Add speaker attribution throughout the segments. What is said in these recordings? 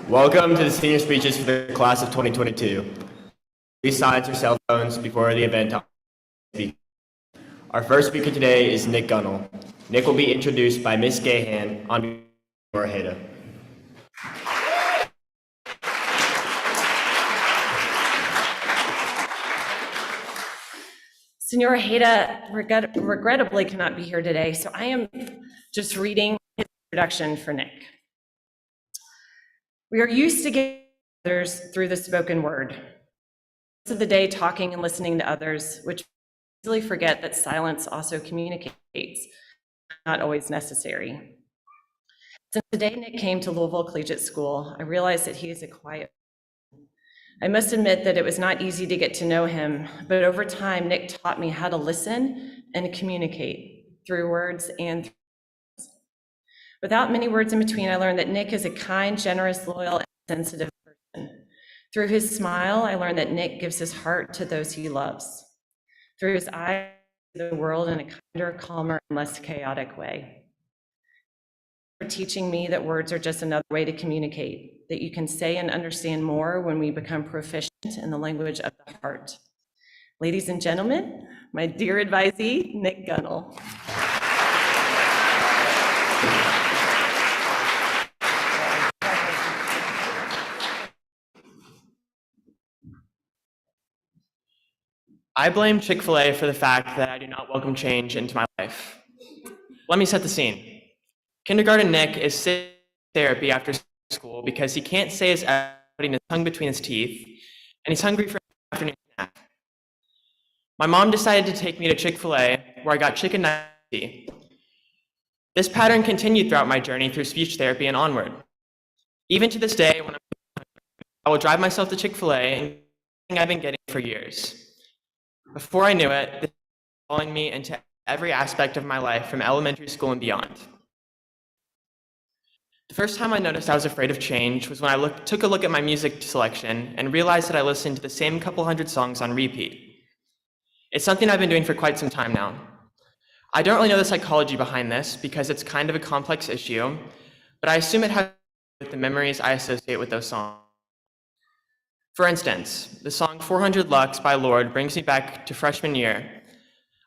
Speaker 1: Welcome to the senior speeches for the class of 2022. Please silence your cell phones before the event. Our first speaker today is Nick Gunnell. Nick will be introduced by Ms. Gahan on behalf of Ojeda.
Speaker 2: Senor Ojeda regrettably cannot be here today, so I am just reading his introduction for Nick. We are used to getting others through the spoken word. Most of the day talking and listening to others, which we easily forget that silence also communicates, not always necessary. Since the day Nick came to Louisville Collegiate School, I realized that he is a quiet. I must admit that it was not easy to get to know him, but over time, Nick taught me how to listen and communicate through words and through words. Without many words in between, I learned that Nick is a kind, generous, loyal, and sensitive person. Through his smile, I learned that Nick gives his heart to those he loves. Through his eyes, he sees the world in a kinder, calmer, and less chaotic way. For teaching me that words are just another way to communicate, that you can say and understand more when we become proficient in the language of the heart. Ladies and gentlemen, my dear advisee, Nick Gunnell.
Speaker 3: I blame Chick-fil-A for the fact that I do not welcome change into my life. Let me set the scene. Kindergarten Nick is sitting in therapy after school because he can't say his F, putting his tongue between his teeth, and he's hungry for an afternoon snack. My mom decided to take me to Chick-fil-A, where I got chicken nugget. This pattern continued throughout my journey through speech therapy and onward. Even to this day, when I will drive myself to Chick-fil-A and get I've been getting for years. Before I knew it, this was following me into every aspect of my life from elementary school and beyond. The first time I noticed I was afraid of change was when I took a look at my music selection and realized that I listened to the same couple hundred songs on repeat. It's something I've been doing for quite some time now. I don't really know the psychology behind this because it's kind of a complex issue, but I assume it has to do with the memories I associate with those songs. For instance, the song 400 Lux by Lorde brings me back to freshman year.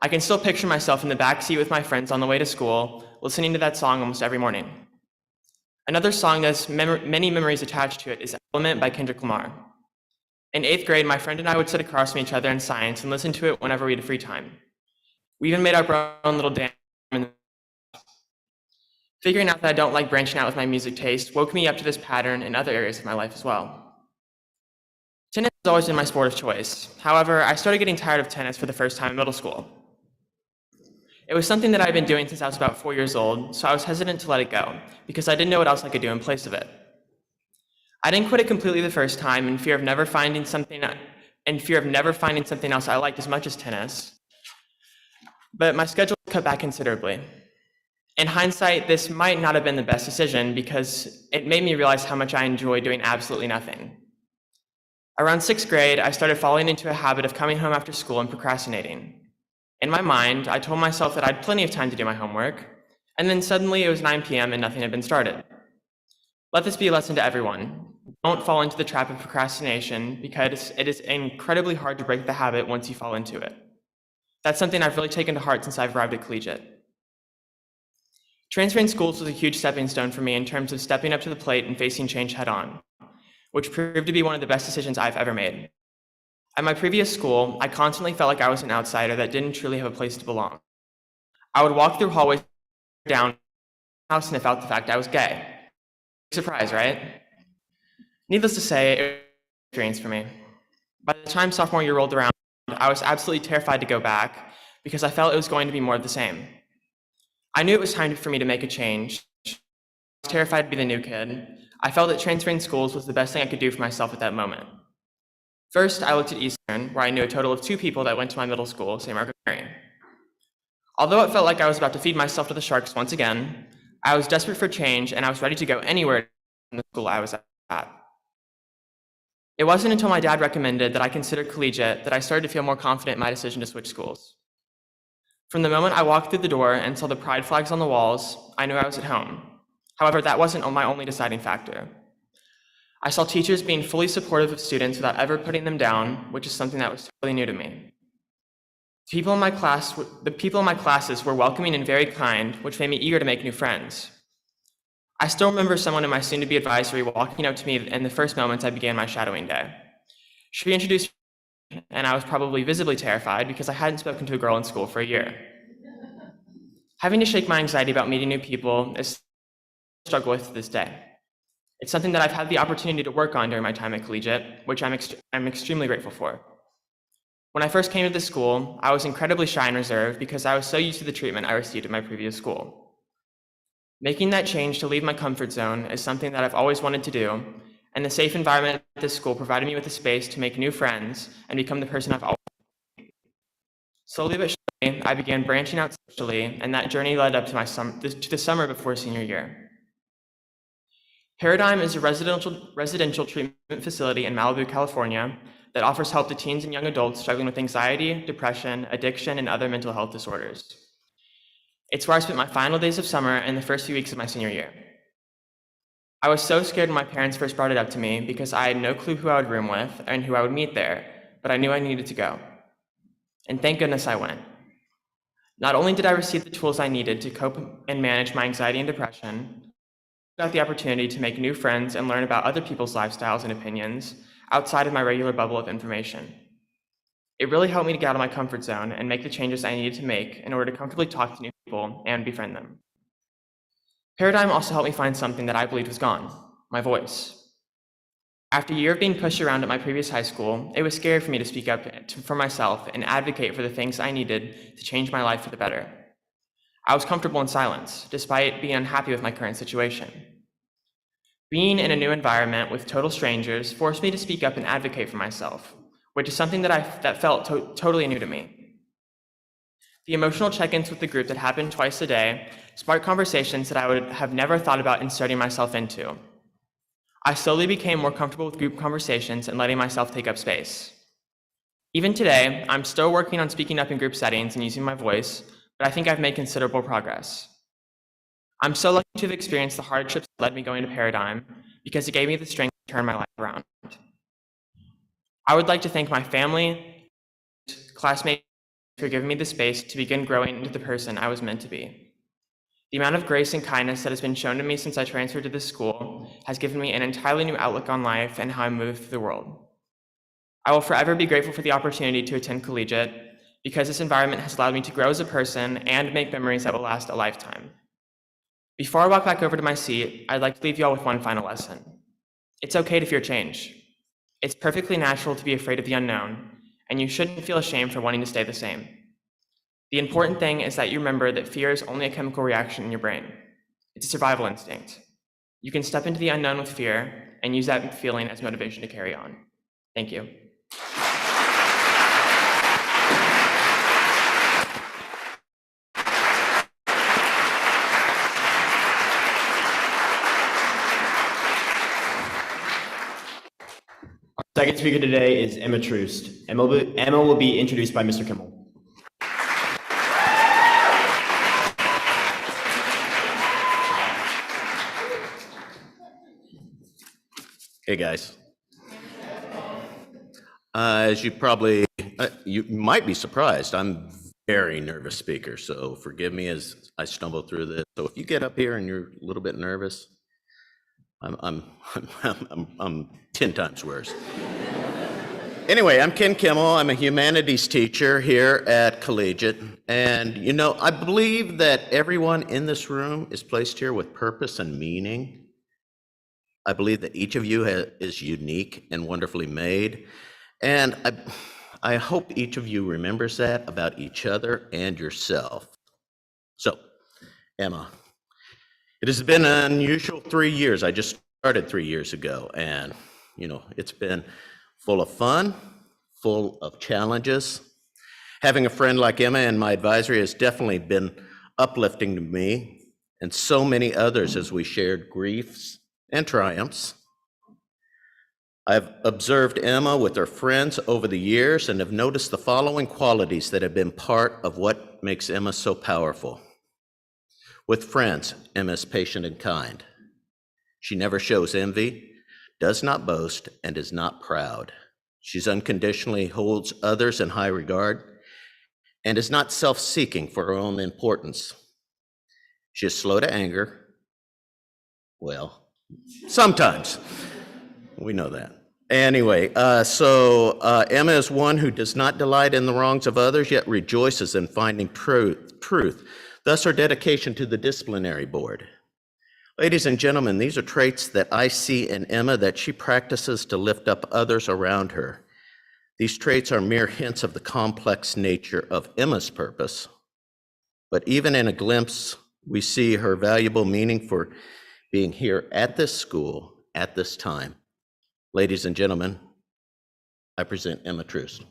Speaker 3: I can still picture myself in the backseat with my friends on the way to school, listening to that song almost every morning. Another song that has many memories attached to it is Element by Kendrick Lamar. In 8th grade, my friend and I would sit across from each other in science and listen to it whenever we had free time. We even made our own little dance. Figuring out that I don't like branching out with my music taste woke me up to this pattern in other areas of my life as well. Tennis has always been my sport of choice. However, I started getting tired of tennis for the first time in middle school. It was something that I'd been doing since I was about 4 years old, so I was hesitant to let it go, because I didn't know what else I could do in place of it. I didn't quit it completely the first time in fear of never finding something else I liked as much as tennis, but my schedule was cut back considerably. In hindsight, this might not have been the best decision because it made me realize how much I enjoy doing absolutely nothing. Around 6th grade, I started falling into a habit of coming home after school and procrastinating. In my mind, I told myself that I had plenty of time to do my homework, and then suddenly it was 9 p.m. and nothing had been started. Let this be a lesson to everyone. Don't fall into the trap of procrastination because it is incredibly hard to break the habit once you fall into it. That's something I've really taken to heart since I've arrived at Collegiate. Transferring schools was a huge stepping stone for me in terms of stepping up to the plate and facing change head on, which proved to be one of the best decisions I've ever made. At my previous school, I constantly felt like I was an outsider that didn't truly have a place to belong. I would walk through hallways down and sniff out the fact I was gay. Surprise, right? Needless to say, it was an experience for me. By the time sophomore year rolled around, I was absolutely terrified to go back because I felt it was going to be more of the same. I knew it was time for me to make a change. I was terrified to be the new kid. I felt that transferring schools was the best thing I could do for myself at that moment. First, I looked at Eastern, where I knew a total of 2 people that went to my middle school, St. Margaret Mary. Although it felt like I was about to feed myself to the sharks once again, I was desperate for change and I was ready to go anywhere in the school I was at. It wasn't until my dad recommended that I consider Collegiate that I started to feel more confident in my decision to switch schools. From the moment I walked through the door and saw the pride flags on the walls, I knew I was at home. However, that wasn't my only deciding factor. I saw teachers being fully supportive of students without ever putting them down, which is something that was totally new to me. The people in my classes were welcoming and very kind, which made me eager to make new friends. I still remember someone in my soon-to-be advisory walking up to me in the first moments I began my shadowing day. She introduced me, and I was probably visibly terrified because I hadn't spoken to a girl in school for a year. Having to shake my anxiety about meeting new people is something I struggle with to this day. It's something that I've had the opportunity to work on during my time at Collegiate, which I'm extremely grateful for. When I first came to this school, I was incredibly shy and reserved because I was so used to the treatment I received at my previous school. Making that change to leave my comfort zone is something that I've always wanted to do, and the safe environment at this school provided me with the space to make new friends and become the person I've always been. Slowly but surely, I began branching out socially, and that journey led up to the summer before senior year. Paradigm is a residential treatment facility in Malibu, California, that offers help to teens and young adults struggling with anxiety, depression, addiction, and other mental health disorders. It's where I spent my final days of summer and the first few weeks of my senior year. I was so scared when my parents first brought it up to me because I had no clue who I would room with and who I would meet there, but I knew I needed to go. And thank goodness I went. Not only did I receive the tools I needed to cope and manage my anxiety and depression, I got the opportunity to make new friends and learn about other people's lifestyles and opinions outside of my regular bubble of information. It really helped me to get out of my comfort zone and make the changes I needed to make in order to comfortably talk to new people and befriend them. Paradigm also helped me find something that I believed was gone, my voice. After a year of being pushed around at my previous high school, it was scary for me to speak up for myself and advocate for the things I needed to change my life for the better. I was comfortable in silence, despite being unhappy with my current situation. Being in a new environment with total strangers forced me to speak up and advocate for myself, which is something that felt totally new to me. The emotional check-ins with the group that happened twice a day sparked conversations that I would have never thought about inserting myself into. I slowly became more comfortable with group conversations and letting myself take up space. Even today, I'm still working on speaking up in group settings and using my voice, but I think I've made considerable progress. I'm so lucky to have experienced the hardships that led me going to Paradigm because it gave me the strength to turn my life around. I would like to thank my family, classmates for giving me the space to begin growing into the person I was meant to be. The amount of grace and kindness that has been shown to me since I transferred to this school has given me an entirely new outlook on life and how I move through the world. I will forever be grateful for the opportunity to attend Collegiate because this environment has allowed me to grow as a person and make memories that will last a lifetime. Before I walk back over to my seat, I'd like to leave you all with one final lesson. It's okay to fear change. It's perfectly natural to be afraid of the unknown, and you shouldn't feel ashamed for wanting to stay the same. The important thing is that you remember that fear is only a chemical reaction in your brain. It's a survival instinct. You can step into the unknown with fear and use that feeling as motivation to carry on. Thank you.
Speaker 1: Second speaker today is Emma Troost. Emma will be introduced by Mr. Kimmel.
Speaker 4: Hey guys. As you might be surprised, I'm very nervous speaker, so forgive me as I stumble through this. So if you get up here and you're a little bit nervous, I'm 10 times worse. Anyway, I'm Ken Kimmel. I'm a humanities teacher here at Collegiate. And you know, I believe that everyone in this room is placed here with purpose and meaning. I believe that each of you is unique and wonderfully made. And I hope each of you remembers that about each other and yourself. So, Emma, it has been an unusual 3 years. I just started 3 years ago, and you know, it's been full of fun, full of challenges. Having a friend like Emma in my advisory has definitely been uplifting to me and so many others as we shared griefs and triumphs. I've observed Emma with her friends over the years and have noticed the following qualities that have been part of what makes Emma so powerful. With friends, Emma is patient and kind. She never shows envy, does not boast, and is not proud. She's unconditionally holds others in high regard and is not self-seeking for her own importance. She is slow to anger. Well, sometimes. We know that. Anyway, Emma is one who does not delight in the wrongs of others, yet rejoices in finding truth. Thus, her dedication to the disciplinary board. Ladies and gentlemen, these are traits that I see in Emma that she practices to lift up others around her. These traits are mere hints of the complex nature of Emma's purpose. But even in a glimpse, we see her valuable meaning for being here at this school at this time. Ladies and gentlemen, I present Emma Troost.